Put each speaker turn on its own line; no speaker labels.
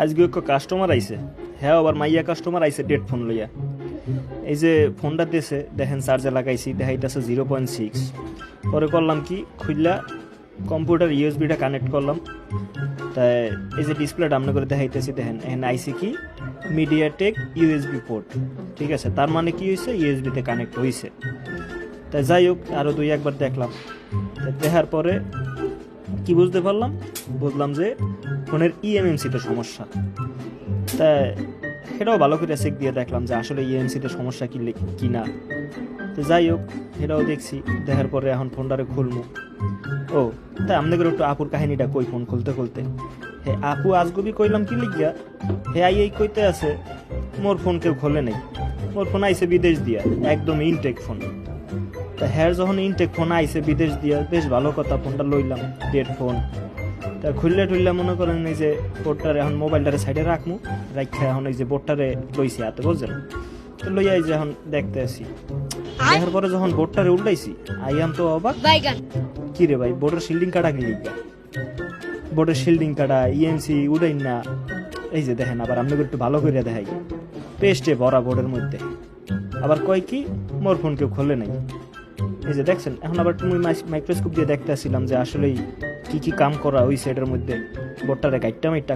আজকে এক কাস্টমার আইছে, হ্যাঁ আবার মাইয়া কাস্টমার আইছে ডেড ফোন লইয়া। এই যে ফোনটা দিয়েছে দেখেন, চার্জে লাগাইছি, দেখাইতেছে 0.6। পরে করলাম কি, খুললা কম্পিউটার ইউএসবিটা কানেক্ট করলাম। তাই এই যে ডিসপ্লেটা আমরা করে দেখাইতেছি, দেখেন এখানে আইসি কি মিডিয়াটেক ইউএসবি পোর্ট। ঠিক আছে, তার মানে কি হয়েছে, ইউএসবিতে কানেক্ট হয়েছে। তাই যাই হোক, আরও দুই একবার দেখলাম। দেখার পরে কি বুঝতে পারলাম, বুঝলাম যে ফোনের ইএমএমসিতে সমস্যা। তাই সেটাও ভালো করে চেক দিয়ে দেখলাম যে আসলে ইএমসিতে সমস্যা কি না। তো যাই হোক, সেটাও দেখছি। দেখার পরে এখন ফোনটারে খুলবো। ও তাই আপনাদের একটু আপুর কাহিনীটা কই। ফোন খুলতে খুলতে হে আপু আজগুবি কইলাম কি লিখিয়া, হে আই এই কইতে আছে মোর ফোন কেউ খোলে নেই, মোর ফোন আইসে বিদেশ দিয়া, একদম ইনটেক ফোন। তা হ্যার যখন ইনটেক ফোন আইসে বিদেশ দিয়া, বেশ ভালো কথা, ফোনটা লইলাম ডেড ফোন। তা খুললে টুললে মনে করেন এই যে বোর্ডটারে এখন মোবাইলটারে সাইডে রাখমু, রাখা এখন এই যে বোর্ডটারে লইছি হাতে, বুঝছেন। তো লইয়া এই যে এখন দেখতে আসি। দেখার পরে যখন বোর্ডটারে উল্টাইছি, আইয়াম তো অবাক। কি রে ভাই, বোর্ডের শিল্ডিং কাটা কি লিখা, বোর্ডের শিল্ডিং কাটা, ইএমসি উড়াই না। এই যে দেখেন, আবার আপনাকে একটু ভালো করে দেখাই, পেস্টে ভরা বোর্ডের মধ্যে। আবার কয় কি মোর ফোন কেউ খোলে নাই। এই যে দেখছেন, এখন আবার তুমি মাইক্রোস্কোপ দিয়ে দেখতে আসছিলাম যে আসলেই কি কি কাম করা ওই সাইডের মধ্যে, বোর্ডটারে গাইটটা মাইটটা